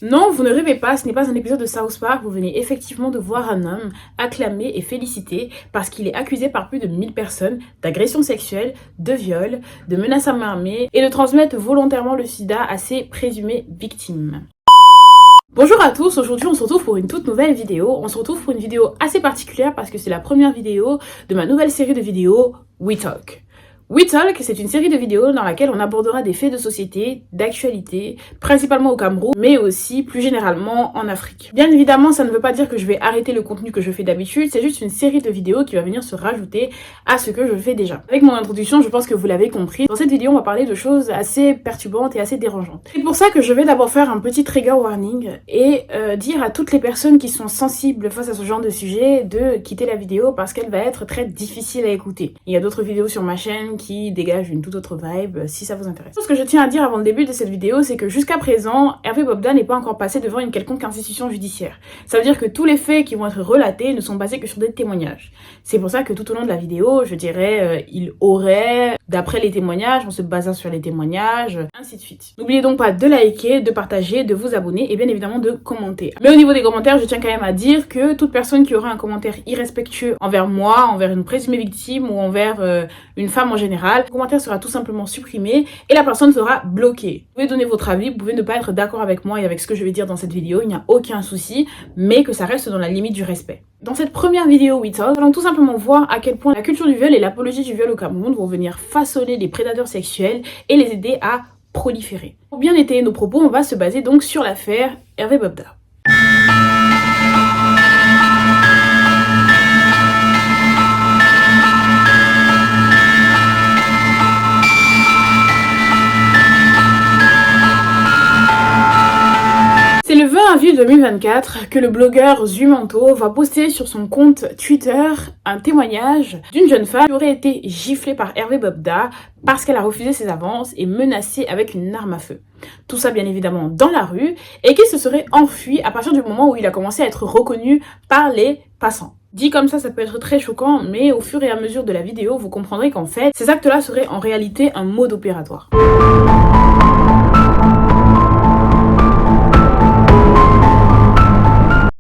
Non, vous ne rêvez pas, ce n'est pas un épisode de South Park, vous venez effectivement de voir un homme acclamé et félicité parce qu'il est accusé par plus de 1000 personnes d'agression sexuelle, de viol, de menaces à main armée et de transmettre volontairement le sida à ses présumées victimes. Bonjour à tous, aujourd'hui on se retrouve pour une toute nouvelle vidéo. On se retrouve pour une vidéo assez particulière parce que c'est la première vidéo de ma nouvelle série de vidéos We Talk. We Talk, c'est une série de vidéos dans laquelle on abordera des faits de société, d'actualité, principalement au Cameroun, mais aussi plus généralement en Afrique. Bien évidemment, ça ne veut pas dire que je vais arrêter le contenu que je fais d'habitude, c'est juste une série de vidéos qui va venir se rajouter à ce que je fais déjà. Avec mon introduction, je pense que vous l'avez compris, dans cette vidéo, on va parler de choses assez perturbantes et assez dérangeantes. C'est pour ça que je vais d'abord faire un petit trigger warning et dire à toutes les personnes qui sont sensibles face à ce genre de sujet de quitter la vidéo parce qu'elle va être très difficile à écouter. Il y a d'autres vidéos sur ma chaîne qui dégage une toute autre vibe si ça vous intéresse. Ce que je tiens à dire avant le début de cette vidéo, c'est que jusqu'à présent, Hervé Bobda n'est pas encore passé devant une quelconque institution judiciaire. Ça veut dire que tous les faits qui vont être relatés ne sont basés que sur des témoignages. C'est pour ça que tout au long de la vidéo, je dirais, il aurait, d'après les témoignages, en se basant sur les témoignages, ainsi de suite. N'oubliez donc pas de liker, de partager, de vous abonner et bien évidemment de commenter. Mais au niveau des commentaires, je tiens quand même à dire que toute personne qui aura un commentaire irrespectueux envers moi, envers une présumée victime ou envers une femme en général, le commentaire sera tout simplement supprimé et la personne sera bloquée. Vous pouvez donner votre avis, vous pouvez ne pas être d'accord avec moi et avec ce que je vais dire dans cette vidéo, il n'y a aucun souci, mais que ça reste dans la limite du respect. Dans cette première vidéo We Talk, nous allons tout simplement voir à quel point la culture du viol et l'apologie du viol au Cameroun vont venir façonner les prédateurs sexuels et les aider à proliférer. Pour bien étayer nos propos, on va se baser donc sur l'affaire Hervé Bobda. C'est le 20 avril 2024 que le blogueur Zumanto va poster sur son compte Twitter un témoignage d'une jeune femme qui aurait été giflée par Hervé Bobda parce qu'elle a refusé ses avances et menacée avec une arme à feu. Tout ça bien évidemment dans la rue et qui se serait enfui à partir du moment où il a commencé à être reconnu par les passants. Dit comme ça peut être très choquant, mais au fur et à mesure de la vidéo, vous comprendrez qu'en fait, ces actes-là seraient en réalité un mode opératoire.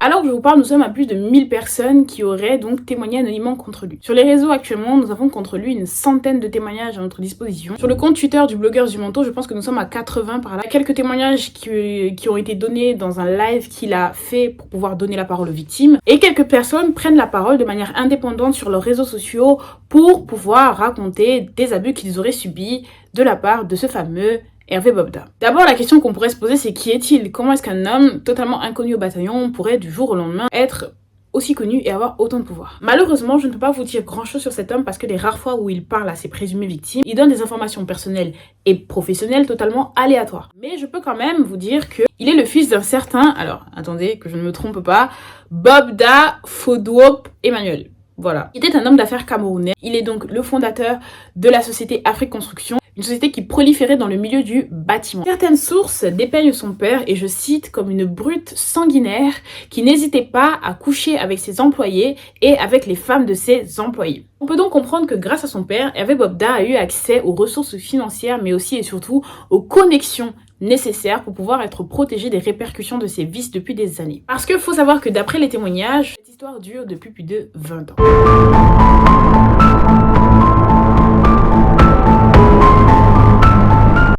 Alors que je vous parle, nous sommes à plus de 1000 personnes qui auraient donc témoigné anonymement contre lui. Sur les réseaux actuellement, nous avons contre lui une centaine de témoignages à notre disposition. Sur le compte Twitter du blogueur Zumanto, je pense que nous sommes à 80 par là. Quelques témoignages qui ont été donnés dans un live qu'il a fait pour pouvoir donner la parole aux victimes. Et quelques personnes prennent la parole de manière indépendante sur leurs réseaux sociaux pour pouvoir raconter des abus qu'ils auraient subis de la part de ce fameux Hervé Bobda. D'abord, la question qu'on pourrait se poser, c'est qui est-il? Comment est-ce qu'un homme totalement inconnu au bataillon pourrait du jour au lendemain être aussi connu et avoir autant de pouvoir? Malheureusement, je ne peux pas vous dire grand-chose sur cet homme parce que les rares fois où il parle à ses présumées victimes, il donne des informations personnelles et professionnelles totalement aléatoires. Mais je peux quand même vous dire qu'il est le fils d'un certain, alors attendez que je ne me trompe pas, Bobda Fodouop Emmanuel. Voilà. Il était un homme d'affaires camerounais. Il est donc le fondateur de la société Afrique Construction, une société qui proliférait dans le milieu du bâtiment. Certaines sources dépeignent son père, et je cite, comme une brute sanguinaire qui n'hésitait pas à coucher avec ses employés et avec les femmes de ses employés. On peut donc comprendre que grâce à son père, Hervé Bobda a eu accès aux ressources financières, mais aussi et surtout aux connexions nécessaires pour pouvoir être protégé des répercussions de ses vices depuis des années. Parce qu'il faut savoir que d'après les témoignages, cette histoire dure depuis plus de 20 ans.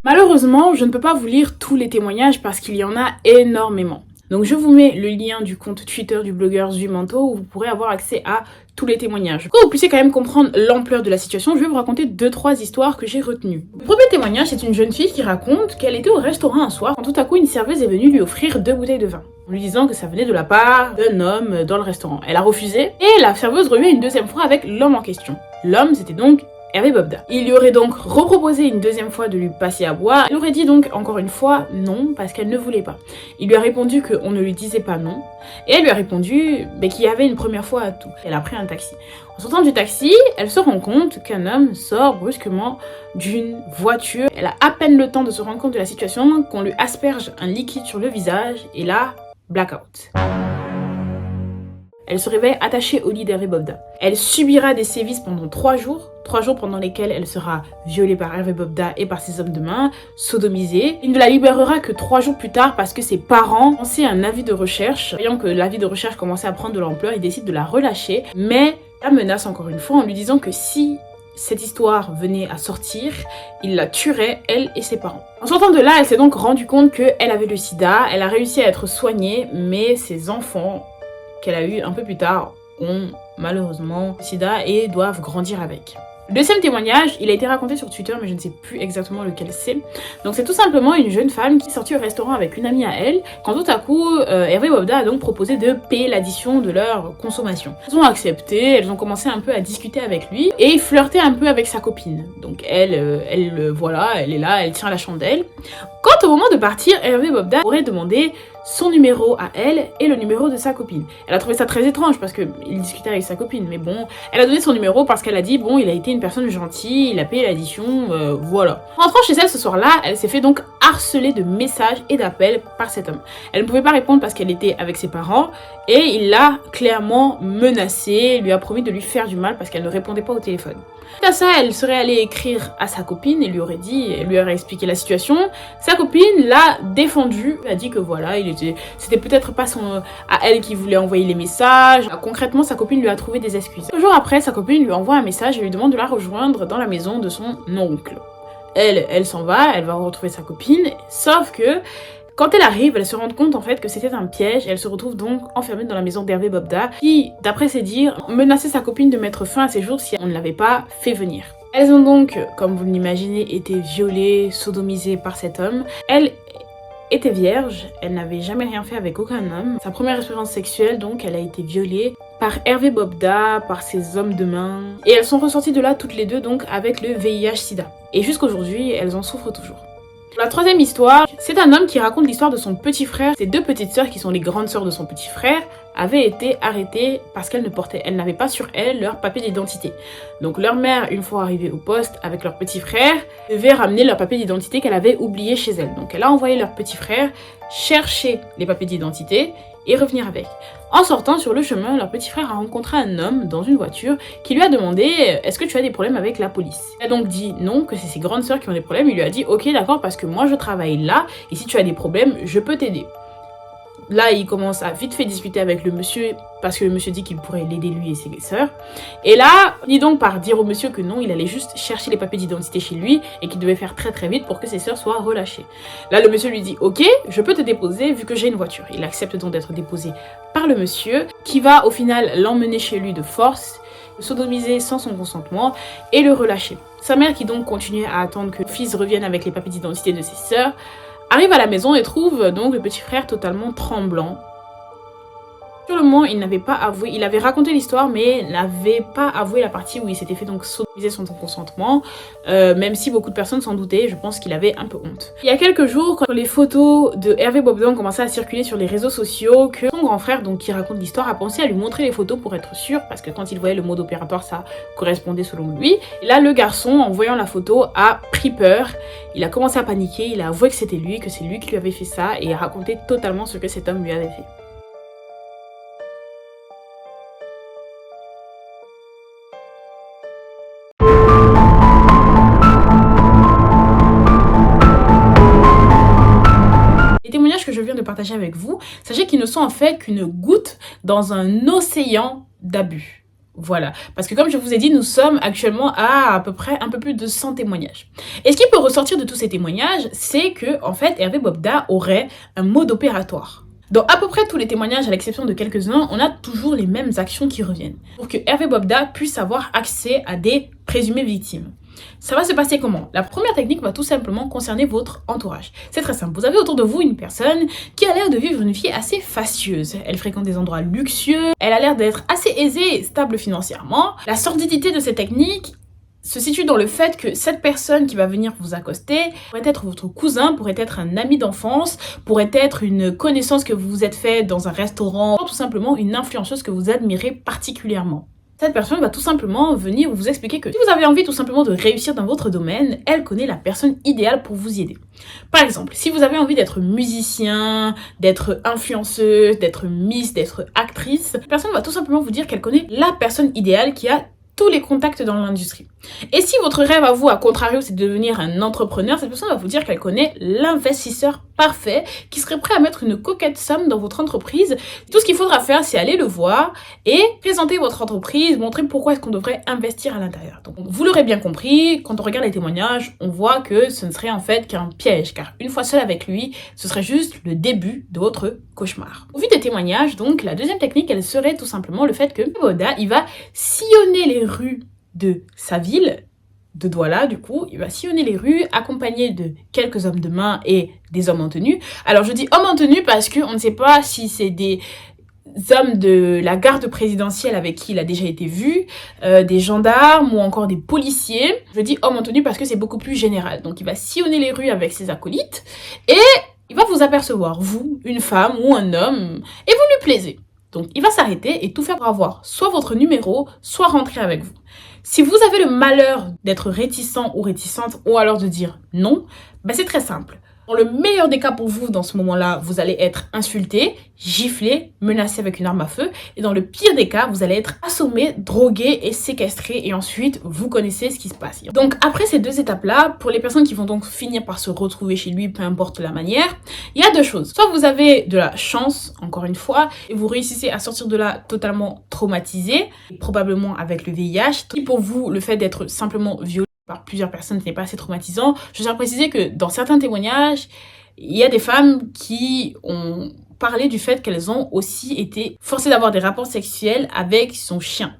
Malheureusement, je ne peux pas vous lire tous les témoignages parce qu'il y en a énormément. Donc je vous mets le lien du compte Twitter du blogueur Zumanto où vous pourrez avoir accès à tous les témoignages. Pour que vous puissiez quand même comprendre l'ampleur de la situation, je vais vous raconter 2-3 histoires que j'ai retenues. Le premier témoignage, c'est une jeune fille qui raconte qu'elle était au restaurant un soir quand tout à coup une serveuse est venue lui offrir 2 bouteilles de vin, en lui disant que ça venait de la part d'un homme dans le restaurant. Elle a refusé et la serveuse revient une deuxième fois avec l'homme en question. L'homme, c'était donc Hervé Bobda. Il lui aurait donc reproposé une deuxième fois de lui passer à boire. Elle aurait dit donc encore une fois non parce qu'elle ne voulait pas. Il lui a répondu qu'on ne lui disait pas non et elle lui a répondu qu'il y avait une première fois à tout. Elle a pris un taxi. En sortant du taxi, elle se rend compte qu'un homme sort brusquement d'une voiture. Elle a à peine le temps de se rendre compte de la situation qu'on lui asperge un liquide sur le visage et là, blackout. Elle se réveille attachée au lit d'Hervé Bobda. Elle subira des sévices pendant 3 jours pendant lesquels elle sera violée par Hervé Bobda et par ses hommes de main, sodomisée. Il ne la libérera que 3 jours plus tard parce que ses parents lançaient un avis de recherche. Voyant que l'avis de recherche commençait à prendre de l'ampleur, ils décident de la relâcher, mais la menace encore une fois en lui disant que si cette histoire venait à sortir, il la tuerait, elle et ses parents. En sortant de là, elle s'est donc rendue compte qu'elle avait le sida, elle a réussi à être soignée, mais ses enfants qu'elle a eu un peu plus tard ont malheureusement le sida et doivent grandir avec. Le deuxième témoignage, il a été raconté sur Twitter, mais je ne sais plus exactement lequel c'est. Donc c'est tout simplement une jeune femme qui est sortie au restaurant avec une amie à elle, quand tout à coup, Hervé Bobda a donc proposé de payer l'addition de leur consommation. Elles ont accepté, elles ont commencé un peu à discuter avec lui et flirter un peu avec sa copine. Donc voilà, elle est là, elle tient la chandelle. Quand au moment de partir, Hervé Bobda aurait demandé son numéro à elle et le numéro de sa copine. Elle a trouvé ça très étrange parce qu'il discutait avec sa copine, mais bon, elle a donné son numéro parce qu'elle a dit bon, il a été une personne gentille, il a payé l'addition, voilà. En rentrant chez elle ce soir-là, elle s'est fait donc harceler de messages et d'appels par cet homme. Elle ne pouvait pas répondre parce qu'elle était avec ses parents et il l'a clairement menacée, lui a promis de lui faire du mal parce qu'elle ne répondait pas au téléphone. Suite à ça, elle serait allée écrire à sa copine et lui aurait expliqué la situation. Sa copine l'a défendu, a dit que voilà, c'était peut-être pas à elle qui voulait envoyer les messages. Concrètement, sa copine lui a trouvé des excuses. 2 jours après, sa copine lui envoie un message et lui demande de la rejoindre dans la maison de son oncle. Elle s'en va, elle va retrouver sa copine, sauf que quand elle arrive, elle se rend compte en fait que c'était un piège et elle se retrouve donc enfermée dans la maison d'Hervé Bobda qui, d'après ses dires, menaçait sa copine de mettre fin à ses jours si on ne l'avait pas fait venir. Elles ont donc, comme vous l'imaginez, été violées, sodomisées par cet homme. Elle était vierge, elle n'avait jamais rien fait avec aucun homme. Sa première expérience sexuelle, donc, elle a été violée par Hervé Bobda, par ses hommes de main. Et elles sont ressorties de là toutes les deux donc avec le VIH-Sida. Et jusqu'aujourd'hui, elles en souffrent toujours. La troisième histoire, c'est un homme qui raconte l'histoire de son petit frère. Ses 2 petites sœurs, qui sont les grandes sœurs de son petit frère, avaient été arrêtées parce qu'elles n'avaient pas sur elles leur papier d'identité. Donc leur mère, une fois arrivée au poste avec leur petit frère, devait ramener leur papier d'identité qu'elle avait oublié chez elle. Donc elle a envoyé leur petit frère chercher les papiers d'identité et revenir avec. En sortant sur le chemin, leur petit frère a rencontré un homme dans une voiture qui lui a demandé « Est-ce que tu as des problèmes avec la police ?» Il a donc dit non, que c'est ses grandes sœurs qui ont des problèmes. Il lui a dit « Ok, d'accord, parce que moi je travaille là et si tu as des problèmes, je peux t'aider. » Là, il commence à vite fait discuter avec le monsieur parce que le monsieur dit qu'il pourrait l'aider lui et ses sœurs. Et là, il finit donc par dire au monsieur que non, il allait juste chercher les papiers d'identité chez lui et qu'il devait faire très très vite pour que ses sœurs soient relâchées. Là, le monsieur lui dit « Ok, je peux te déposer vu que j'ai une voiture. » Il accepte donc d'être déposé par le monsieur qui va au final l'emmener chez lui de force, le sodomiser sans son consentement et le relâcher. Sa mère, qui donc continuait à attendre que le fils revienne avec les papiers d'identité de ses sœurs, arrive à la maison et trouve donc le petit frère totalement tremblant. Sur le moment, il n'avait pas avoué, il avait raconté l'histoire, mais n'avait pas avoué la partie où il s'était fait donc sodomiser sans son consentement, même si beaucoup de personnes s'en doutaient, je pense qu'il avait un peu honte. Il y a quelques jours, quand les photos de Hervé Bobda ont commencé à circuler sur les réseaux sociaux, que son grand frère, donc qui raconte l'histoire, a pensé à lui montrer les photos pour être sûr, parce que quand il voyait le mode opératoire, ça correspondait selon lui. Et là, le garçon, en voyant la photo, a pris peur, il a commencé à paniquer, il a avoué que c'était lui, que c'est lui qui lui avait fait ça, et a raconté totalement ce que cet homme lui avait fait. Que je viens de partager avec vous, sachez qu'ils ne sont en fait qu'une goutte dans un océan d'abus. Voilà, parce que comme je vous ai dit, nous sommes actuellement à peu près un peu plus de 100 témoignages. Et ce qui peut ressortir de tous ces témoignages, c'est que en fait Hervé Bobda aurait un mode opératoire. Dans à peu près tous les témoignages, à l'exception de quelques-uns, on a toujours les mêmes actions qui reviennent. Pour que Hervé Bobda puisse avoir accès à des présumées victimes. Ça va se passer comment? La première technique va tout simplement concerner votre entourage. C'est très simple. Vous avez autour de vous une personne qui a l'air de vivre une vie assez facieuse. Elle fréquente des endroits luxueux, elle a l'air d'être assez aisée et stable financièrement. La sordidité de cette technique se situe dans le fait que cette personne qui va venir vous accoster pourrait être votre cousin, pourrait être un ami d'enfance, pourrait être une connaissance que vous vous êtes fait dans un restaurant, ou tout simplement une influenceuse que vous admirez particulièrement. Cette personne va tout simplement venir vous expliquer que si vous avez envie tout simplement de réussir dans votre domaine, elle connaît la personne idéale pour vous y aider. Par exemple, si vous avez envie d'être musicien, d'être influenceuse, d'être miss, d'être actrice, cette personne va tout simplement vous dire qu'elle connaît la personne idéale qui a tous les contacts dans l'industrie. Et si votre rêve à vous, à contrario, c'est de devenir un entrepreneur, cette personne va vous dire qu'elle connaît l'investisseur parfait qui serait prêt à mettre une coquette somme dans votre entreprise. Tout ce qu'il faudra faire, c'est aller le voir et présenter votre entreprise, montrer pourquoi est-ce qu'on devrait investir à l'intérieur. Donc, vous l'aurez bien compris, quand on regarde les témoignages, on voit que ce ne serait en fait qu'un piège, car une fois seul avec lui, ce serait juste le début de votre cauchemar. Au vu des témoignages, donc, la deuxième technique, elle serait tout simplement le fait que Boda, il va sillonner les rues de sa ville, de Douala, du coup, il va sillonner les rues, accompagné de quelques hommes de main et des hommes en tenue. Alors, je dis hommes en tenue parce qu'on ne sait pas si c'est des hommes de la garde présidentielle avec qui il a déjà été vu, des gendarmes ou encore des policiers. Je dis hommes en tenue parce que c'est beaucoup plus général. Donc, il va sillonner les rues avec ses acolytes et il va vous apercevoir, vous, une femme ou un homme, et vous lui plaisez. Donc, il va s'arrêter et tout faire pour avoir soit votre numéro, soit rentrer avec vous. Si vous avez le malheur d'être réticent ou réticente, ou alors de dire non, ben c'est très simple. Dans le meilleur des cas pour vous, dans ce moment-là, vous allez être insulté, giflé, menacé avec une arme à feu. Et dans le pire des cas, vous allez être assommé, drogué et séquestré. Et ensuite, vous connaissez ce qui se passe. Donc, après ces deux étapes-là, pour les personnes qui vont donc finir par se retrouver chez lui, peu importe la manière, il y a deux choses. Soit vous avez de la chance, encore une fois, et vous réussissez à sortir de là totalement traumatisé, probablement avec le VIH. Et pour vous, le fait d'être simplement violé par plusieurs personnes, ce n'est pas assez traumatisant. Je tiens à préciser que dans certains témoignages, il y a des femmes qui ont parlé du fait qu'elles ont aussi été forcées d'avoir des rapports sexuels avec son chien.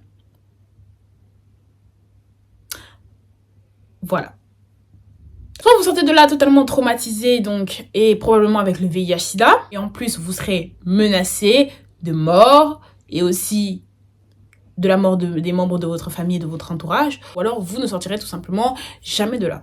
Voilà. Soit vous sortez de là totalement traumatisé, donc, et probablement avec le VIH-Sida, et en plus vous serez menacé de mort, et aussi de la mort des membres de votre famille et de votre entourage, ou alors vous ne sortirez tout simplement jamais de là.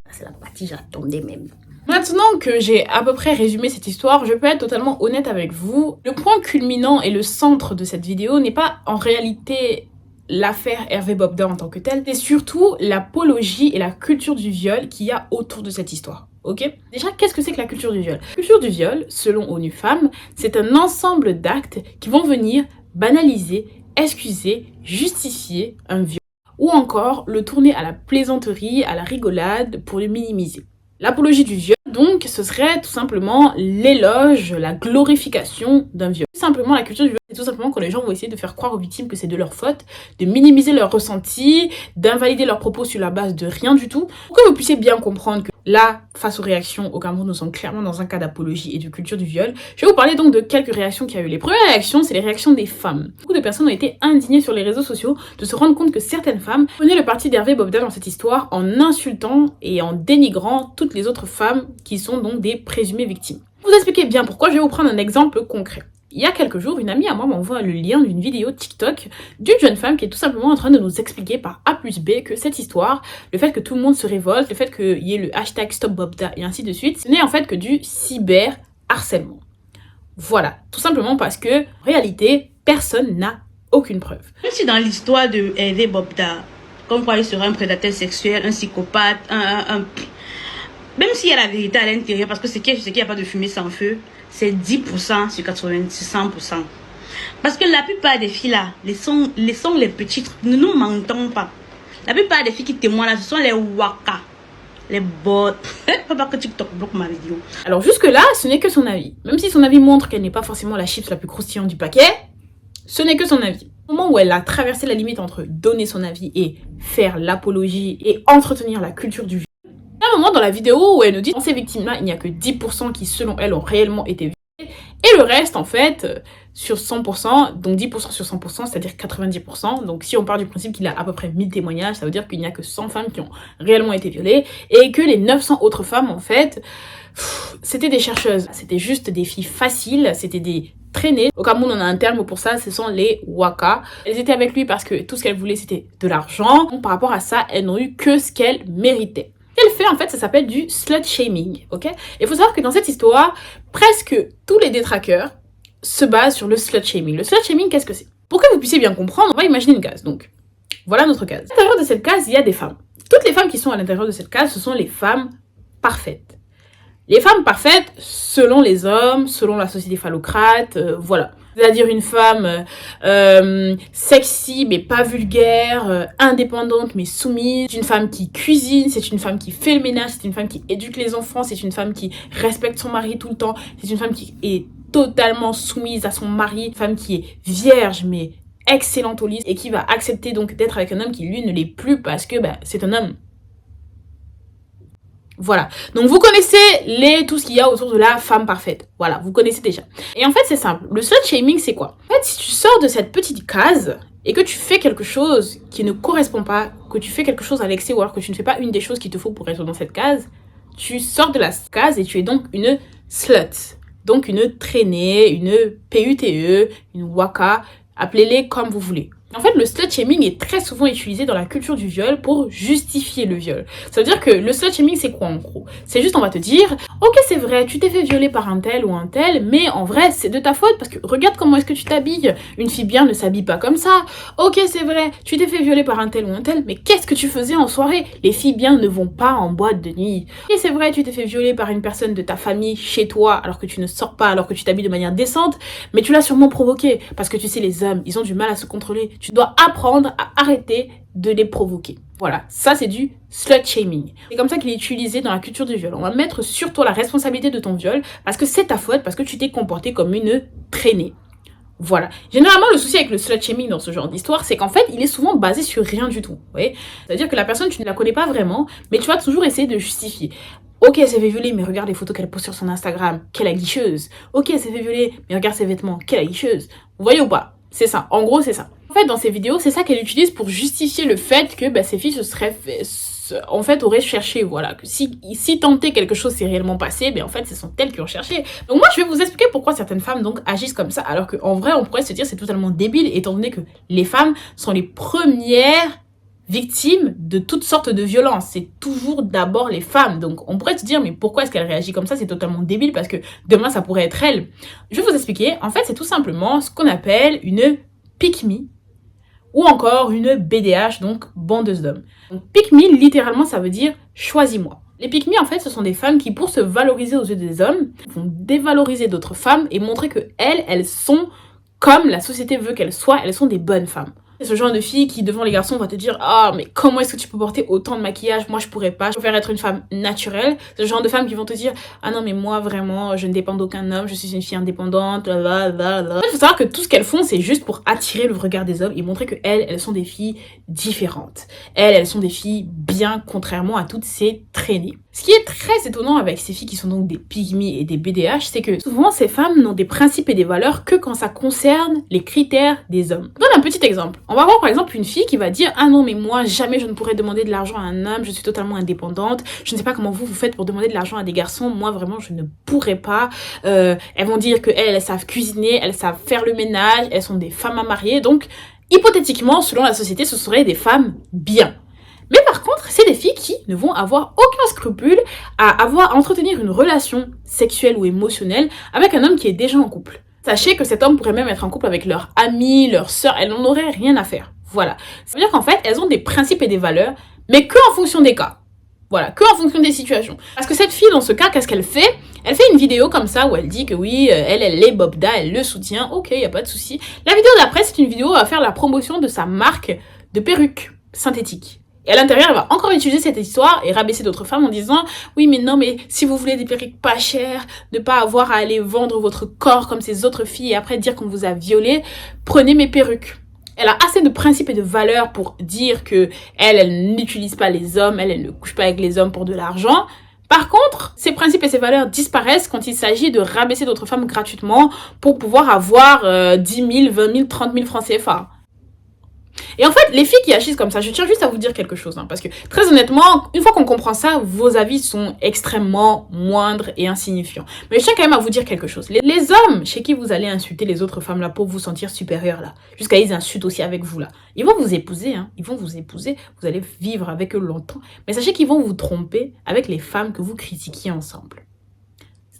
C'est la partie j'attendais même. Maintenant que j'ai à peu près résumé cette histoire, je peux être totalement honnête avec vous. Le point culminant et le centre de cette vidéo n'est pas en réalité l'affaire Hervé Bobda en tant que telle, c'est surtout l'apologie et la culture du viol qu'il y a autour de cette histoire. Ok? Déjà, qu'est-ce que c'est que la culture du viol? La culture du viol, selon ONU Femmes, c'est un ensemble d'actes qui vont venir banaliser, excuser, justifier un viol, ou encore le tourner à la plaisanterie, à la rigolade pour le minimiser. L'apologie du viol, donc, ce serait tout simplement l'éloge, la glorification d'un viol. Tout simplement, la culture du viol, c'est tout simplement quand les gens vont essayer de faire croire aux victimes que c'est de leur faute, de minimiser leurs ressentis, d'invalider leurs propos sur la base de rien du tout, pour que vous puissiez bien comprendre que là, face aux réactions au Cameroun, nous sommes clairement dans un cas d'apologie et de culture du viol. Je vais vous parler donc de quelques réactions qu'il y a eu. Les premières réactions, c'est les réactions des femmes. Beaucoup de personnes ont été indignées sur les réseaux sociaux de se rendre compte que certaines femmes prenaient le parti d'Hervé Bobda dans cette histoire en insultant et en dénigrant toutes les autres femmes qui sont donc des présumées victimes. Pour vous expliquer bien pourquoi, je vais vous prendre un exemple concret. Il y a quelques jours, une amie à moi m'envoie le lien d'une vidéo TikTok d'une jeune femme qui est tout simplement en train de nous expliquer par A plus B que cette histoire, le fait que tout le monde se révolte, le fait qu'il y ait le hashtag StopBobda et ainsi de suite, ce n'est en fait que du cyberharcèlement. Voilà, tout simplement parce que, en réalité, personne n'a aucune preuve. Même si dans l'histoire de Hervé Bobda, comme quoi il serait un prédateur sexuel, un psychopathe, même s'il y a la vérité à l'intérieur, parce que c'est qu'il n'y a pas de fumée sans feu, c'est 10% sur 100%. Parce que la plupart des filles là, laissons les petites, ne nous mentons pas. La plupart des filles qui témoignent là, ce sont les waka, les bots. Faut pas que TikTok bloque ma vidéo. Alors jusque là, ce n'est que son avis. Même si son avis montre qu'elle n'est pas forcément la chips la plus croustillante du paquet, ce n'est que son avis. Au moment où elle a traversé la limite entre donner son avis et faire l'apologie et entretenir la culture du viol, il y a un moment dans la vidéo où elle nous dit dans ces victimes-là, il n'y a que 10% qui, selon elle, ont réellement été violées. Et le reste, en fait, sur 100%, donc 10% sur 100%, c'est-à-dire 90%. Donc si on part du principe qu'il a à peu près 1000 témoignages, ça veut dire qu'il n'y a que 100 femmes qui ont réellement été violées. Et que les 900 autres femmes, en fait, c'était des chercheuses. C'était juste des filles faciles, c'était des traîner. Au Cameroun, on a un terme pour ça, ce sont les waka. Elles étaient avec lui parce que tout ce qu'elles voulaient, c'était de l'argent. Donc, par rapport à ça, elles n'ont eu que ce qu'elles méritaient. Ce qu'elle fait, en fait, ça s'appelle du slut shaming, ok? Il faut savoir que dans cette histoire, presque tous les détraqueurs se basent sur le slut shaming. Le slut shaming, qu'est-ce que c'est? Pour que vous puissiez bien comprendre, on va imaginer une case. Donc, voilà notre case. À l'intérieur de cette case, il y a des femmes. Toutes les femmes qui sont à l'intérieur de cette case, ce sont les femmes parfaites. Les femmes parfaites, selon les hommes, selon la société phallocrate, voilà. C'est-à-dire une femme sexy mais pas vulgaire, indépendante mais soumise, c'est une femme qui cuisine, c'est une femme qui fait le ménage, c'est une femme qui éduque les enfants, c'est une femme qui respecte son mari tout le temps, c'est une femme qui est totalement soumise à son mari, une femme qui est vierge mais excellente au lit et qui va accepter donc d'être avec un homme qui lui ne l'est plus parce que c'est un homme. Voilà, donc vous connaissez tout ce qu'il y a autour de la femme parfaite. Voilà, vous connaissez déjà. Et en fait, c'est simple. Le slut shaming, c'est quoi? En fait, si tu sors de cette petite case et que tu fais quelque chose qui ne correspond pas, que tu fais quelque chose à l'excès ou alors que tu ne fais pas une des choses qu'il te faut pour être dans cette case, tu sors de la case et tu es donc une slut. Donc une traînée, une PUTE, une waka, appelez-les comme vous voulez. En fait, le slut shaming est très souvent utilisé dans la culture du viol pour justifier le viol. Ça veut dire que le slut shaming, c'est quoi en gros? C'est juste, on va te dire, ok, c'est vrai, tu t'es fait violer par un tel ou un tel, mais en vrai, c'est de ta faute parce que regarde comment est-ce que tu t'habilles. Une fille bien ne s'habille pas comme ça. Ok, c'est vrai, tu t'es fait violer par un tel ou un tel, mais qu'est-ce que tu faisais en soirée? Les filles bien ne vont pas en boîte de nuit. Ok, c'est vrai, tu t'es fait violer par une personne de ta famille chez toi alors que tu ne sors pas, alors que tu t'habilles de manière décente, mais tu l'as sûrement provoqué parce que tu sais, les hommes, ils ont du mal à se contrôler. Tu dois apprendre à arrêter de les provoquer. Voilà, ça c'est du slut shaming. C'est comme ça qu'il est utilisé dans la culture du viol. On va mettre sur toi la responsabilité de ton viol parce que c'est ta faute, parce que tu t'es comporté comme une traînée. Voilà. Généralement, le souci avec le slut shaming dans ce genre d'histoire, c'est qu'en fait, il est souvent basé sur rien du tout. Vous voyez ? C'est-à-dire que la personne, tu ne la connais pas vraiment, mais tu vas toujours essayer de justifier. Ok, elle s'est fait violer, mais regarde les photos qu'elle poste sur son Instagram. Quelle aguicheuse. Ok, elle s'est fait violer, mais regarde ses vêtements. Quelle aguicheuse. Vous voyez ou pas ? C'est ça. En gros, c'est ça. En fait, dans ces vidéos, c'est ça qu'elle utilise pour justifier le fait que ces filles auraient cherché, voilà, que si tenter quelque chose s'est réellement passé, en fait, ce sont elles qui ont cherché. Donc moi, je vais vous expliquer pourquoi certaines femmes donc agissent comme ça, alors qu'en vrai, on pourrait se dire c'est totalement débile, étant donné que les femmes sont les premières victimes de toutes sortes de violences. C'est toujours d'abord les femmes. Donc on pourrait se dire mais pourquoi est-ce qu'elle réagit comme ça? C'est totalement débile parce que demain ça pourrait être elle. Je vais vous expliquer. En fait, c'est tout simplement ce qu'on appelle une pick me ou encore une BDH, donc bandeuse d'hommes. Donc pick me, littéralement, ça veut dire choisis-moi. Les pick me, en fait, ce sont des femmes qui, pour se valoriser aux yeux des hommes, vont dévaloriser d'autres femmes et montrer que elles sont comme la société veut qu'elles soient, elles sont des bonnes femmes. C'est ce genre de fille qui, devant les garçons, va te dire « Ah, mais comment est-ce que tu peux porter autant de maquillage? Moi, je pourrais pas. Je préfère être une femme naturelle. » C'est ce genre de femmes qui vont te dire « Ah non, mais moi, vraiment, je ne dépends d'aucun homme. Je suis une fille indépendante. » Il faut savoir que tout ce qu'elles font, c'est juste pour attirer le regard des hommes et montrer que elles sont des filles différentes. Elles sont des filles bien, contrairement à toutes ces traînées. Ce qui est très étonnant avec ces filles qui sont donc des pygmies et des BDH, c'est que souvent ces femmes n'ont des principes et des valeurs que quand ça concerne les critères des hommes. Je donne un petit exemple. On va voir par exemple une fille qui va dire « Ah non mais moi jamais je ne pourrais demander de l'argent à un homme, je suis totalement indépendante, je ne sais pas comment vous faites pour demander de l'argent à des garçons, moi vraiment je ne pourrais pas. » Elles vont dire qu'elles savent cuisiner, elles savent faire le ménage, elles sont des femmes à marier, donc hypothétiquement selon la société ce seraient des femmes bien. Mais par contre, c'est des filles qui ne vont avoir aucun scrupule à entretenir une relation sexuelle ou émotionnelle avec un homme qui est déjà en couple. Sachez que cet homme pourrait même être en couple avec leur amie, leur sœur, elles n'en auraient rien à faire. Voilà. Ça veut dire qu'en fait, elles ont des principes et des valeurs, mais que en fonction des cas. Voilà, que en fonction des situations. Parce que cette fille, dans ce cas, qu'est-ce qu'elle fait? Elle fait une vidéo comme ça où elle dit que oui, elle est Bobda, elle le soutient. Ok, y a pas de souci. La vidéo d'après, c'est une vidéo où elle va faire la promotion de sa marque de perruques synthétiques. Et à l'intérieur, elle va encore utiliser cette histoire et rabaisser d'autres femmes en disant « Oui, mais non, mais si vous voulez des perruques pas chères, ne pas avoir à aller vendre votre corps comme ces autres filles et après dire qu'on vous a violé, prenez mes perruques. » Elle a assez de principes et de valeurs pour dire que elle n'utilise pas les hommes, elle ne couche pas avec les hommes pour de l'argent. Par contre, ces principes et ces valeurs disparaissent quand il s'agit de rabaisser d'autres femmes gratuitement pour pouvoir avoir 10 000, 20 000, 30 000 francs CFA. Et en fait, les filles qui agissent comme ça, je tiens juste à vous dire quelque chose, hein, parce que très honnêtement, une fois qu'on comprend ça, vos avis sont extrêmement moindres et insignifiants. Mais je tiens quand même à vous dire quelque chose. Les hommes chez qui vous allez insulter les autres femmes là pour vous sentir supérieur là, jusqu'à ils insultent aussi avec vous là, ils vont vous épouser, hein, ils vont vous épouser, vous allez vivre avec eux longtemps. Mais sachez qu'ils vont vous tromper avec les femmes que vous critiquiez ensemble.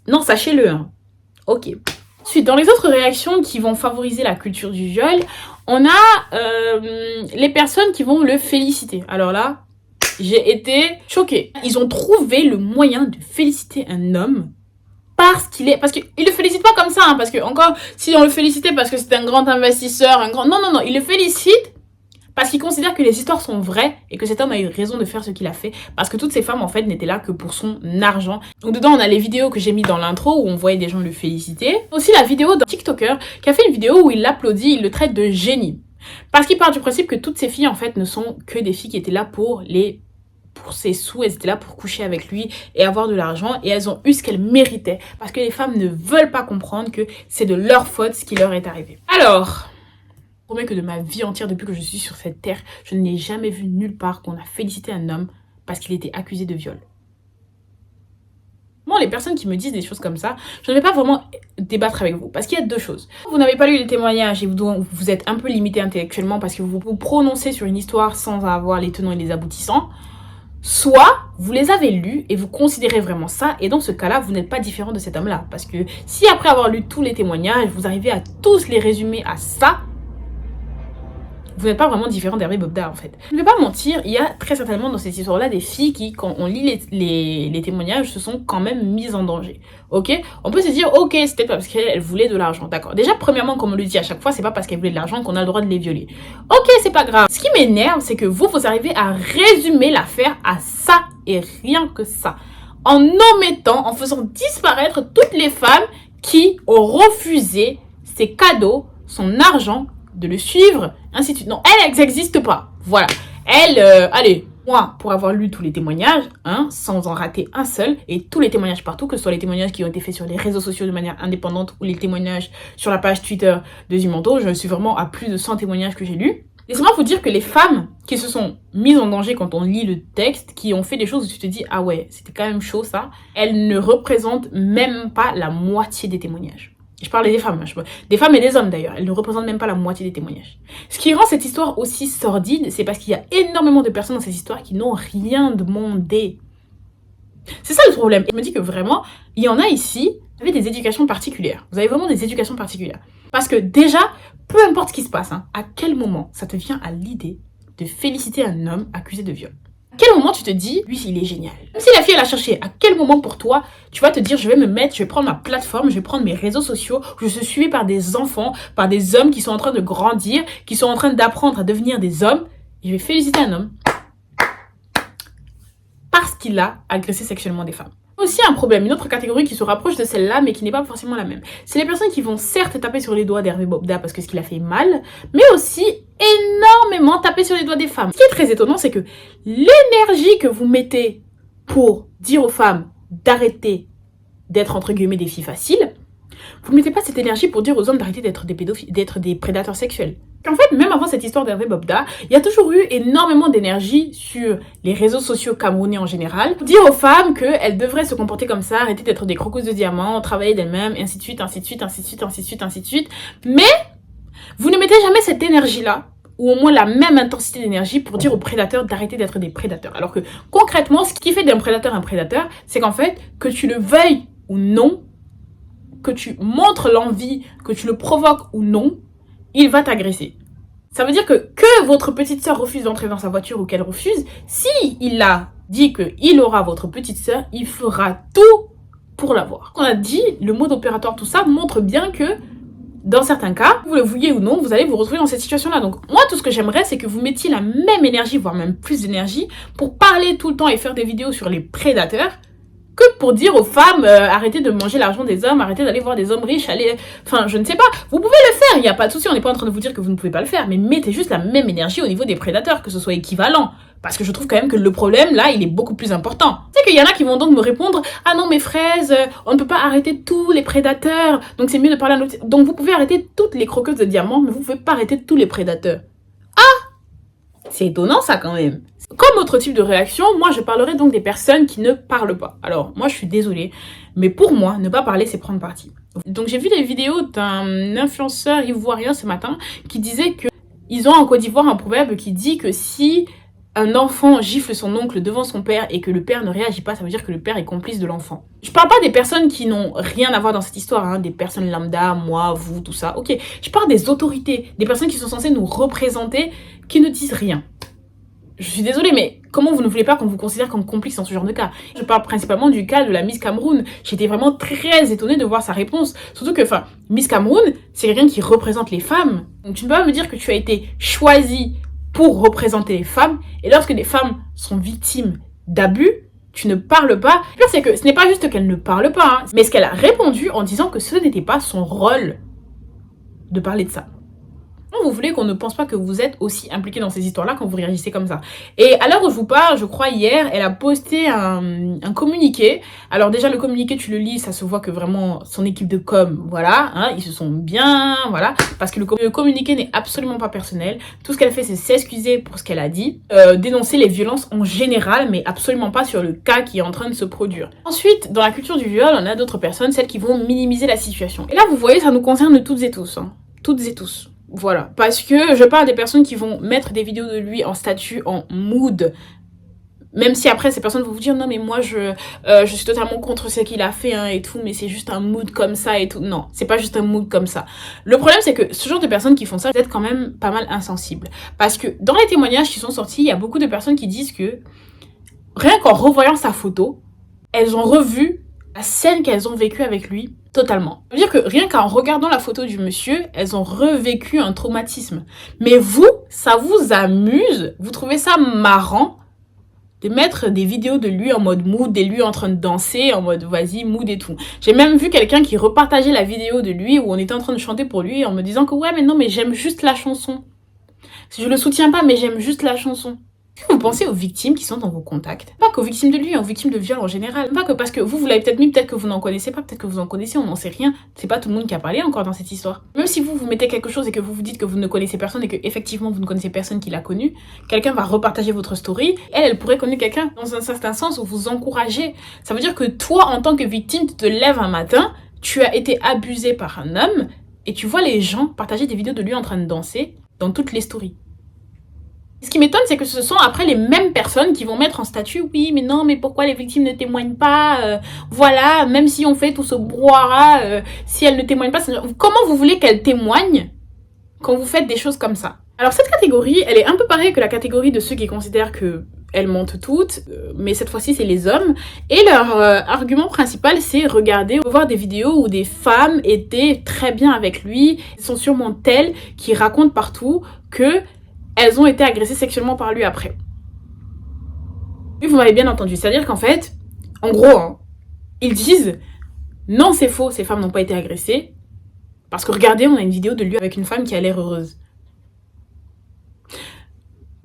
Non, sachez-le, hein. Ok. Ensuite, dans les autres réactions qui vont favoriser la culture du viol, on a les personnes qui vont le féliciter. Alors là, j'ai été choquée. Ils ont trouvé le moyen de féliciter un homme parce qu'ils le félicitent pas comme ça, hein, parce que encore, si on le félicitait parce que c'est un grand investisseur, non, ils le félicitent parce qu'ils considèrent que les histoires sont vraies et que cet homme a eu raison de faire ce qu'il a fait, parce que toutes ces femmes en fait n'étaient là que pour son argent. Donc dedans on a les vidéos que j'ai mis dans l'intro où on voyait des gens le féliciter. Aussi la vidéo d'un TikToker qui a fait une vidéo où il l'applaudit, il le traite de génie. Parce qu'il part du principe que toutes ces filles en fait ne sont que des filles qui étaient là pour ses sous, elles étaient là pour coucher avec lui et avoir de l'argent, et elles ont eu ce qu'elles méritaient parce que les femmes ne veulent pas comprendre que c'est de leur faute ce qui leur est arrivé. Alors, je promets que de ma vie entière, depuis que je suis sur cette terre, je n'ai jamais vu nulle part qu'on a félicité un homme parce qu'il était accusé de viol. Bon, les personnes qui me disent des choses comme ça, je ne vais pas vraiment débattre avec vous, parce qu'il y a deux choses. Vous n'avez pas lu les témoignages et vous êtes un peu limité intellectuellement parce que vous vous prononcez sur une histoire sans avoir les tenants et les aboutissants. Soit vous les avez lus et vous considérez vraiment ça, et dans ce cas-là, vous n'êtes pas différent de cet homme-là. Parce que si après avoir lu tous les témoignages, vous arrivez à tous les résumer à ça, vous n'êtes pas vraiment différent d'Hervé Bobda en fait. Je ne vais pas mentir, il y a très certainement dans cette histoire-là des filles qui, quand on lit les témoignages, se sont quand même mises en danger. Ok? On peut se dire, ok, c'était pas parce qu'elle voulait de l'argent, d'accord. Déjà, premièrement, comme on le dit à chaque fois, c'est pas parce qu'elle voulait de l'argent qu'on a le droit de les violer. Ok, c'est pas grave. Ce qui m'énerve, c'est que vous arrivez à résumer l'affaire à ça et rien que ça. En omettant, en faisant disparaître toutes les femmes qui ont refusé ses cadeaux, son argent, de le suivre, ainsi de suite. Non, elles n'existent pas. Voilà. Allez, moi, pour avoir lu tous les témoignages, hein, sans en rater un seul, et tous les témoignages partout, que ce soit les témoignages qui ont été faits sur les réseaux sociaux de manière indépendante ou les témoignages sur la page Twitter de Zimanto, je suis vraiment à plus de 100 témoignages que j'ai lus. Laissez-moi vous dire que les femmes qui se sont mises en danger quand on lit le texte, qui ont fait des choses où tu te dis, ah ouais, c'était quand même chaud ça, elles ne représentent même pas la moitié des témoignages. Je parle des femmes, des femmes et des hommes d'ailleurs. Elles ne représentent même pas la moitié des témoignages. Ce qui rend cette histoire aussi sordide, c'est parce qu'il y a énormément de personnes dans cette histoire qui n'ont rien demandé. C'est ça le problème. Et je me dis que vraiment, il y en a ici, vous avez des éducations particulières. Vous avez vraiment des éducations particulières. Parce que déjà, peu importe ce qui se passe, hein, à quel moment ça te vient à l'idée de féliciter un homme accusé de viol? À quel moment tu te dis, lui, il est génial? Même si la fille, elle a cherché, à quel moment pour toi, tu vas te dire, je vais prendre ma plateforme, je vais prendre mes réseaux sociaux, où je suis suivie par des enfants, par des hommes qui sont en train de grandir, qui sont en train d'apprendre à devenir des hommes, et je vais féliciter un homme parce qu'il a agressé sexuellement des femmes. Aussi un problème, une autre catégorie qui se rapproche de celle-là, mais qui n'est pas forcément la même. C'est les personnes qui vont certes taper sur les doigts d'Hervé Bobda parce que ce qu'il a fait est mal, mais aussi énormément taper sur les doigts des femmes. Ce qui est très étonnant, c'est que l'énergie que vous mettez pour dire aux femmes d'arrêter d'être entre guillemets des filles faciles, vous ne mettez pas cette énergie pour dire aux hommes d'arrêter d'être des pédophiles, d'être des prédateurs sexuels. En fait, même avant cette histoire d'Hervé Bobda, il y a toujours eu énormément d'énergie sur les réseaux sociaux camerounais en général, pour dire aux femmes qu'elles devraient se comporter comme ça, arrêter d'être des crocos de diamants, travailler d'elles-mêmes, et ainsi de suite, ainsi de suite, ainsi de suite, ainsi de suite, ainsi de suite. Mais vous ne mettez jamais cette énergie-là, ou au moins la même intensité d'énergie pour dire aux prédateurs d'arrêter d'être des prédateurs. Alors que concrètement, ce qui fait d'un prédateur un prédateur, c'est qu'en fait, que tu le veuilles ou non, que tu montres l'envie, que tu le provoques ou non, il va t'agresser. Ça veut dire que votre petite sœur refuse d'entrer dans sa voiture ou qu'elle refuse, si il a dit qu'il aura votre petite sœur, il fera tout pour l'avoir. On a dit, le mode opératoire, tout ça montre bien que dans certains cas, vous le vouliez ou non, vous allez vous retrouver dans cette situation-là. Donc moi, tout ce que j'aimerais, c'est que vous mettiez la même énergie, voire même plus d'énergie, pour parler tout le temps et faire des vidéos sur les prédateurs, que pour dire aux femmes, arrêtez de manger l'argent des hommes, arrêtez d'aller voir des hommes riches, enfin, je ne sais pas. Vous pouvez le faire, il n'y a pas de souci, on n'est pas en train de vous dire que vous ne pouvez pas le faire, mais mettez juste la même énergie au niveau des prédateurs, que ce soit équivalent. Parce que je trouve quand même que le problème, là, il est beaucoup plus important. C'est qu'il y en a qui vont donc me répondre, ah non, mes fraises, on ne peut pas arrêter tous les prédateurs, donc c'est mieux de parler à notre... Donc vous pouvez arrêter toutes les croqueuses de diamants, mais vous ne pouvez pas arrêter tous les prédateurs. Ah, C'est étonnant ça quand même. Comme autre type de réaction, moi je parlerai donc des personnes qui ne parlent pas. Alors moi je suis désolée, mais pour moi, ne pas parler c'est prendre parti. Donc j'ai vu des vidéos d'un influenceur ivoirien ce matin qui disait que ils ont en Côte d'Ivoire un proverbe qui dit que si un enfant gifle son oncle devant son père et que le père ne réagit pas, ça veut dire que le père est complice de l'enfant. Je parle pas des personnes qui n'ont rien à voir dans cette histoire, hein, des personnes lambda, moi, vous, tout ça, ok. Je parle des autorités, des personnes qui sont censées nous représenter, qui ne disent rien. Je suis désolée, mais comment vous ne voulez pas qu'on vous considère comme complice dans ce genre de cas? Je parle principalement du cas de la Miss Cameroun. J'étais vraiment très étonnée de voir sa réponse. Surtout que, Miss Cameroun, c'est quelqu'un qui représente les femmes. Donc tu ne peux pas me dire que tu as été choisie pour représenter les femmes, et lorsque des femmes sont victimes d'abus, tu ne parles pas. Le pire, c'est que ce n'est pas juste qu'elle ne parle pas, hein, mais ce qu'elle a répondu en disant que ce n'était pas son rôle de parler de ça. Vous voulez qu'on ne pense pas que vous êtes aussi impliqué dans ces histoires-là quand vous réagissez comme ça. Et à l'heure où je vous parle, je crois hier, elle a posté un communiqué. Alors déjà, le communiqué, tu le lis, ça se voit que vraiment son équipe de com, voilà, hein, ils se sont bien, voilà, parce que le communiqué n'est absolument pas personnel. Tout ce qu'elle fait, c'est s'excuser pour ce qu'elle a dit, dénoncer les violences en général, mais absolument pas sur le cas qui est en train de se produire. Ensuite, dans la culture du viol, on a d'autres personnes, celles qui vont minimiser la situation. Et là, vous voyez, ça nous concerne toutes et tous, hein, toutes et tous. Voilà, parce que je parle des personnes qui vont mettre des vidéos de lui en statut, en mood, même si après ces personnes vont vous dire non mais moi je suis totalement contre ce qu'il a fait hein, et tout, mais c'est juste un mood comme ça et tout. Non, c'est pas juste un mood comme ça. Le problème c'est que ce genre de personnes qui font ça, vous êtes quand même pas mal insensibles, parce que dans les témoignages qui sont sortis, il y a beaucoup de personnes qui disent que rien qu'en revoyant sa photo, elles ont revu la scène qu'elles ont vécue avec lui totalement. Ça veut dire que rien qu'en regardant la photo du monsieur, elles ont revécu un traumatisme. Mais vous, ça vous amuse? Vous trouvez ça marrant de mettre des vidéos de lui en mode mood, de lui en train de danser, en mode vas-y, mood et tout. J'ai même vu quelqu'un qui repartageait la vidéo de lui où on était en train de chanter pour lui en me disant que ouais mais non mais j'aime juste la chanson. Je le soutiens pas mais j'aime juste la chanson. Vous pensez aux victimes qui sont dans vos contacts, pas qu'aux victimes de lui, aux victimes de viol en général. Pas que parce que vous l'avez peut-être mis, peut-être que vous n'en connaissez pas, peut-être que vous en connaissez, on n'en sait rien. C'est pas tout le monde qui a parlé encore dans cette histoire. Même si vous mettez quelque chose et que vous vous dites que vous ne connaissez personne et que effectivement vous ne connaissez personne qui l'a connu, quelqu'un va repartager votre story. Elle pourrait connaître quelqu'un dans un certain sens où vous encouragez. Ça veut dire que toi, en tant que victime, tu te lèves un matin, tu as été abusé par un homme et tu vois les gens partager des vidéos de lui en train de danser dans toutes les stories. Ce qui m'étonne, c'est que ce sont après les mêmes personnes qui vont mettre en statut « Oui, mais non, mais pourquoi les victimes ne témoignent pas voilà, même si on fait tout ce brouhaha, si elles ne témoignent pas... » Comment vous voulez qu'elles témoignent quand vous faites des choses comme ça? Alors cette catégorie, elle est un peu pareille que la catégorie de ceux qui considèrent que elles mentent toutes, mais cette fois-ci c'est les hommes. Et leur argument principal c'est regarder, voir des vidéos où des femmes étaient très bien avec lui. Ils sont sûrement telles qui racontent partout que elles ont été agressées sexuellement par lui après. Vous m'avez bien entendu, c'est-à-dire qu'en fait, en gros, hein, ils disent non c'est faux, ces femmes n'ont pas été agressées. Parce que regardez, on a une vidéo de lui avec une femme qui a l'air heureuse.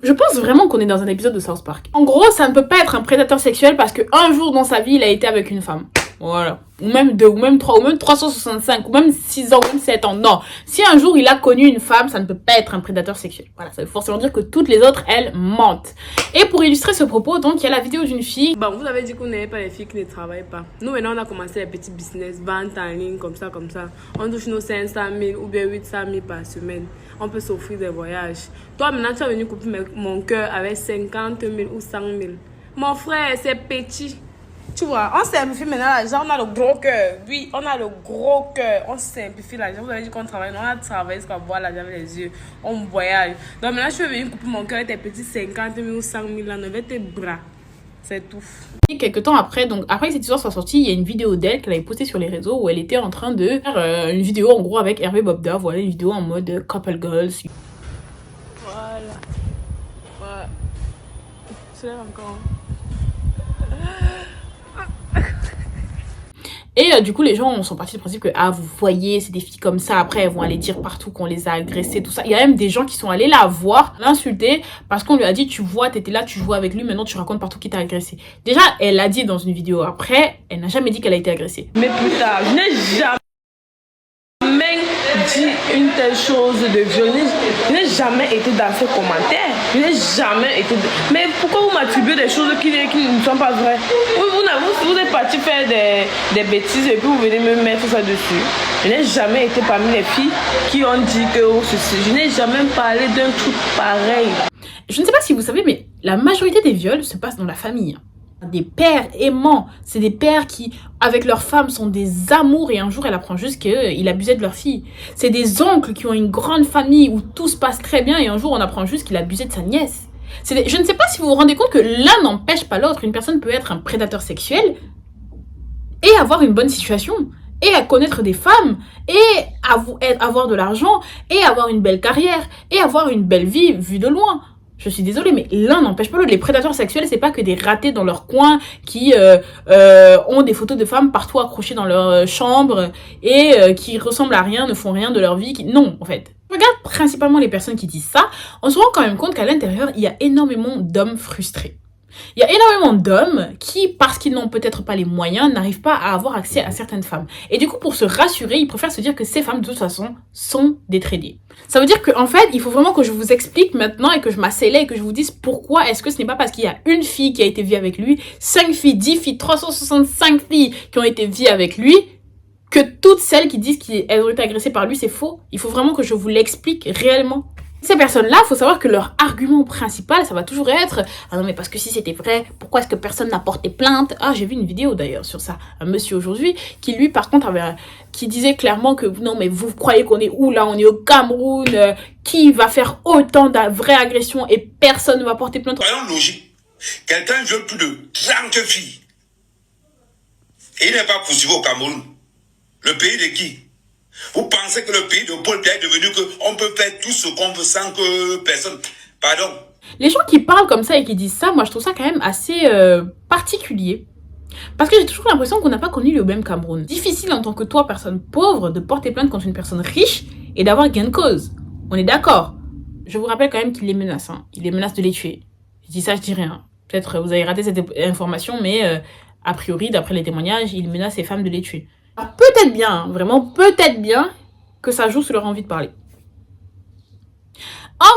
Je pense vraiment qu'on est dans un épisode de South Park. En gros, ça ne peut pas être un prédateur sexuel parce qu'un jour dans sa vie, il a été avec une femme. Voilà. Ou même 2, ou même 3, ou même 365, ou même 6 ans, ou même 7 ans. Non. Si un jour il a connu une femme, ça ne peut pas être un prédateur sexuel. Voilà, ça veut forcément dire que toutes les autres, elles mentent. Et pour illustrer ce propos, donc, il y a la vidéo d'une fille. Bon, vous avez dit qu'on n'avait pas les filles qui ne travaillent pas. Nous, maintenant, on a commencé les petits business, vente en ligne, comme ça, comme ça. On touche nos 500 000 ou bien 800 000 par semaine. On peut s'offrir des voyages. Toi, maintenant, tu es venu couper mon cœur avec 50 000 ou 100 000. Mon frère, c'est petit. Tu vois, on simplifie maintenant l'argent, on a le gros cœur. Oui, on a le gros cœur. On simplifie l'argent. Vous avez dit qu'on travaille, on a travaillé jusqu'à voir l'argent avec les yeux. On voyage. Donc maintenant, je suis venue couper mon cœur avec tes petits 50 000 ou 100 000 là, avec tes bras. C'est tout. Et quelques temps après, donc après que cette histoire soit sortie, il y a une vidéo d'elle qu'elle avait postée sur les réseaux où elle était en train de faire une vidéo en gros avec Hervé Bobda. Voilà, une vidéo en mode couple girls. Voilà. Voilà. Je lève encore. Et du coup, les gens sont partis du principe que, ah, vous voyez, c'est des filles comme ça, après, elles vont aller dire partout qu'on les a agressées, tout ça. Il y a même des gens qui sont allés la voir, l'insulter, parce qu'on lui a dit, tu vois, t'étais là, tu jouais avec lui, maintenant tu racontes partout qui t'a agressé. Déjà, elle l'a dit dans une vidéo. Après, elle n'a jamais dit qu'elle a été agressée. Mais plus tard, je n'ai jamais dit une telle chose de viol. Je n'ai jamais été dans ces commentaires. Je n'ai jamais été... Mais pourquoi vous m'attribuez des choses qui ne sont pas vraies? Vous êtes parti faire des bêtises et puis vous venez me mettre ça dessus. Je n'ai jamais été parmi les filles qui ont dit que je n'ai jamais parlé d'un truc pareil. Je ne sais pas si vous savez, mais la majorité des viols se passent dans la famille. Des pères aimants, c'est des pères qui, avec leurs femmes, sont des amours et un jour elle apprend juste qu'il abusait de leur fille. C'est des oncles qui ont une grande famille où tout se passe très bien et un jour on apprend juste qu'il abusait de sa nièce. Je ne sais pas si vous vous rendez compte que l'un n'empêche pas l'autre. Une personne peut être un prédateur sexuel et avoir une bonne situation, et à connaître des femmes, et avoir de l'argent, et avoir une belle carrière, et avoir une belle vie vue de loin. Je suis désolée, mais l'un n'empêche pas l'autre. Les prédateurs sexuels, c'est pas que des ratés dans leur coin qui ont des photos de femmes partout accrochées dans leur chambre et qui ressemblent à rien, ne font rien de leur vie. Non, en fait. Regarde principalement les personnes qui disent ça, on se rend quand même compte qu'à l'intérieur, il y a énormément d'hommes frustrés. Il y a énormément d'hommes qui, parce qu'ils n'ont peut-être pas les moyens, n'arrivent pas à avoir accès à certaines femmes. Et du coup, pour se rassurer, ils préfèrent se dire que ces femmes, de toute façon, sont des tradés. Ça veut dire qu'en fait, il faut vraiment que je vous explique maintenant et que je m'asseye et que je vous dise pourquoi est-ce que ce n'est pas parce qu'il y a une fille qui a été vue avec lui, 5 filles, 10 filles, 365 filles qui ont été vues avec lui, que toutes celles qui disent qu'elles ont été agressées par lui, c'est faux. Il faut vraiment que je vous l'explique réellement. Ces personnes-là, il faut savoir que leur argument principal, ça va toujours être « Ah non, mais parce que si c'était vrai, pourquoi est-ce que personne n'a porté plainte ?» Ah, j'ai vu une vidéo d'ailleurs sur ça, un monsieur aujourd'hui, qui lui, par contre, qui disait clairement que « Non, mais vous croyez qu'on est où là? On est au Cameroun, qui va faire autant de vraies agressions et personne ne va porter plainte ?» Soyons logiques. Quelqu'un viole plus de 30 filles. Et il n'est pas poursuivi au Cameroun. Le pays de qui? Vous pensez que le pays de Paul Biya est devenu qu'on peut faire tout ce qu'on veut sans que personne... Pardon. Les gens qui parlent comme ça et qui disent ça, moi je trouve ça quand même assez particulier. Parce que j'ai toujours l'impression qu'on n'a pas connu le même Cameroun. Difficile en tant que toi, personne pauvre, de porter plainte contre une personne riche et d'avoir gain de cause. On est d'accord. Je vous rappelle quand même qu'il les menace. Hein. Il les menace de les tuer. Je dis ça, je dis rien. Peut-être vous avez raté cette information, mais a priori, d'après les témoignages, il menace ces femmes de les tuer. Ah, peut-être bien, vraiment peut-être bien que ça joue sur leur envie de parler.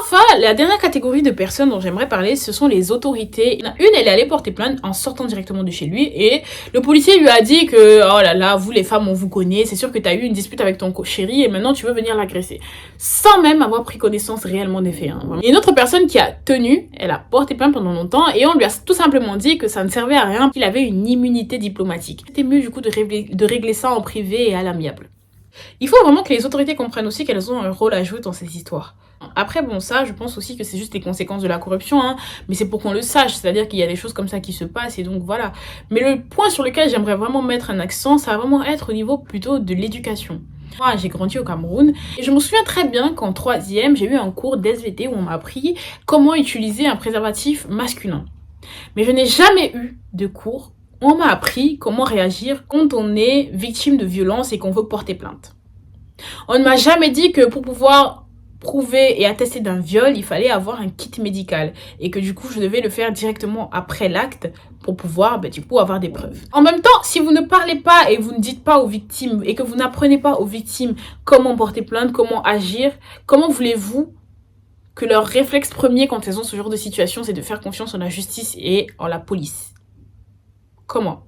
Enfin, la dernière catégorie de personnes dont j'aimerais parler, ce sont les autorités. Une, elle est allée porter plainte en sortant directement de chez lui et le policier lui a dit que « Oh là là, vous les femmes, on vous connaît, c'est sûr que tu as eu une dispute avec ton chéri et maintenant tu veux venir l'agresser. » Sans même avoir pris connaissance réellement des faits. Hein. Il y a une autre personne qui a tenu, elle a porté plainte pendant longtemps et on lui a tout simplement dit que ça ne servait à rien, qu'il avait une immunité diplomatique. C'était mieux du coup de régler ça en privé et à l'amiable. Il faut vraiment que les autorités comprennent aussi qu'elles ont un rôle à jouer dans ces histoires. Après, bon, ça, je pense aussi que c'est juste les conséquences de la corruption, hein, mais c'est pour qu'on le sache, c'est-à-dire qu'il y a des choses comme ça qui se passent, et donc voilà. Mais le point sur lequel j'aimerais vraiment mettre un accent, ça va vraiment être au niveau plutôt de l'éducation. Moi, j'ai grandi au Cameroun, et je me souviens très bien qu'en 3e, j'ai eu un cours d'SVT où on m'a appris comment utiliser un préservatif masculin. Mais je n'ai jamais eu de cours où on m'a appris comment réagir quand on est victime de violence et qu'on veut porter plainte. On ne m'a jamais dit que pour pouvoir prouver et attester d'un viol, il fallait avoir un kit médical et que du coup je devais le faire directement après l'acte pour pouvoir du coup avoir des preuves. En même temps, si vous ne parlez pas et vous ne dites pas aux victimes et que vous n'apprenez pas aux victimes comment porter plainte, comment agir, comment voulez-vous que leur réflexe premier quand elles ont ce genre de situation, c'est de faire confiance en la justice et en la police? Comment?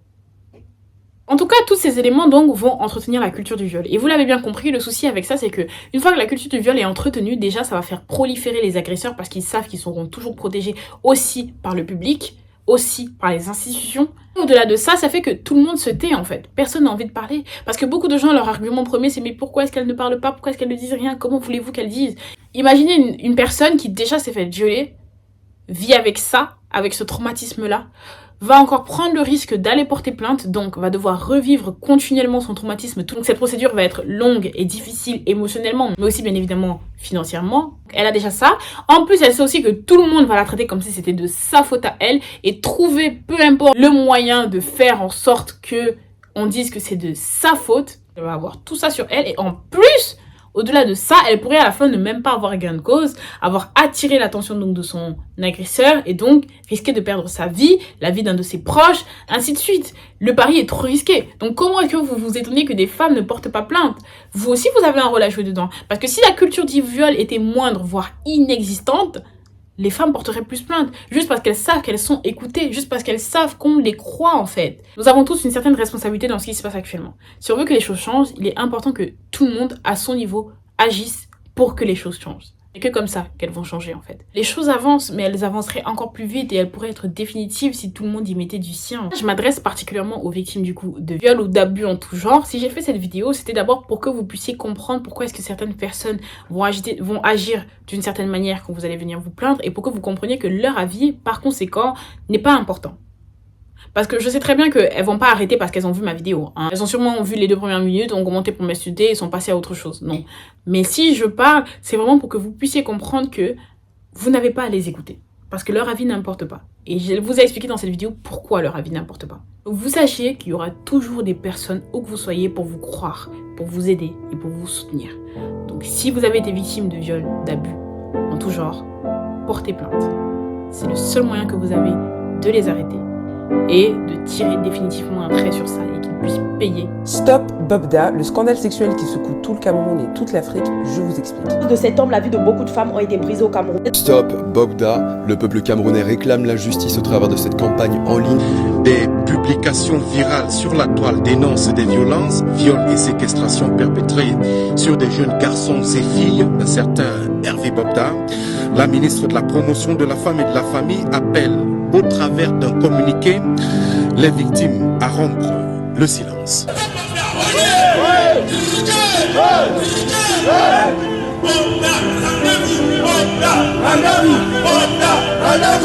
En tout cas, tous ces éléments donc vont entretenir la culture du viol. Et vous l'avez bien compris, le souci avec ça, c'est que une fois que la culture du viol est entretenue, déjà ça va faire proliférer les agresseurs parce qu'ils savent qu'ils seront toujours protégés aussi par le public, aussi par les institutions. Au-delà de ça, ça fait que tout le monde se tait en fait. Personne n'a envie de parler. Parce que beaucoup de gens, leur argument premier, c'est mais pourquoi est-ce qu'elle ne parle pas? Pourquoi est-ce qu'elle ne dit rien? Comment voulez-vous qu'elle dise? Imaginez une personne qui déjà s'est fait violer, vit avec ça, avec ce traumatisme-là, va encore prendre le risque d'aller porter plainte, donc va devoir revivre continuellement son traumatisme. Donc cette procédure va être longue et difficile émotionnellement, mais aussi bien évidemment financièrement. Elle a déjà ça. En plus, elle sait aussi que tout le monde va la traiter comme si c'était de sa faute à elle et trouver peu importe le moyen de faire en sorte que on dise que c'est de sa faute. Elle va avoir tout ça sur elle et en plus, Au-delà de ça, elle pourrait à la fin ne même pas avoir gain de cause, avoir attiré l'attention donc de son agresseur et donc risquer de perdre sa vie, la vie d'un de ses proches, ainsi de suite. Le pari est trop risqué. Donc comment est-ce que vous vous étonnez que des femmes ne portent pas plainte? Vous aussi, vous avez un rôle à jouer dedans. Parce que si la culture du viol était moindre, voire inexistante, les femmes porteraient plus plainte, juste parce qu'elles savent qu'elles sont écoutées, juste parce qu'elles savent qu'on les croit en fait. Nous avons tous une certaine responsabilité dans ce qui se passe actuellement. Si on veut que les choses changent, il est important que tout le monde, à son niveau, agisse pour que les choses changent. Et que comme ça qu'elles vont changer en fait. Les choses avancent, mais elles avanceraient encore plus vite et elles pourraient être définitives si tout le monde y mettait du sien. Je m'adresse particulièrement aux victimes du coup de viol ou d'abus en tout genre. Si j'ai fait cette vidéo, c'était d'abord pour que vous puissiez comprendre pourquoi est-ce que certaines personnes vont agir d'une certaine manière quand vous allez venir vous plaindre et pour que vous compreniez que leur avis, par conséquent, n'est pas important. Parce que je sais très bien qu'elles vont pas arrêter parce qu'elles ont vu ma vidéo. Hein. Elles ont sûrement vu les 2 premières minutes, ont commenté pour m'insulter et sont passées à autre chose. Non. Mais si je parle, c'est vraiment pour que vous puissiez comprendre que vous n'avez pas à les écouter. Parce que leur avis n'importe pas. Et je vous ai expliqué dans cette vidéo pourquoi leur avis n'importe pas. Vous sachiez qu'il y aura toujours des personnes où que vous soyez pour vous croire, pour vous aider et pour vous soutenir. Donc si vous avez été victime de viol, d'abus, en tout genre, portez plainte. C'est le seul moyen que vous avez de les arrêter. Et de tirer définitivement un trait sur ça et qu'ils puissent payer. Stop Bobda, le scandale sexuel qui secoue tout le Cameroun et toute l'Afrique, je vous explique. De cet homme, la vie de beaucoup de femmes ont été brisées au Cameroun. Stop Bobda, le peuple camerounais réclame la justice au travers de cette campagne en ligne. Des publications virales sur la toile dénoncent des violences, viols et séquestrations perpétrées sur des jeunes garçons et filles. Un certain Hervé Bobda, la ministre de la Promotion de la Femme et de la Famille, appelle au travers d'un communiqué les victimes à rompre le silence. Bobda,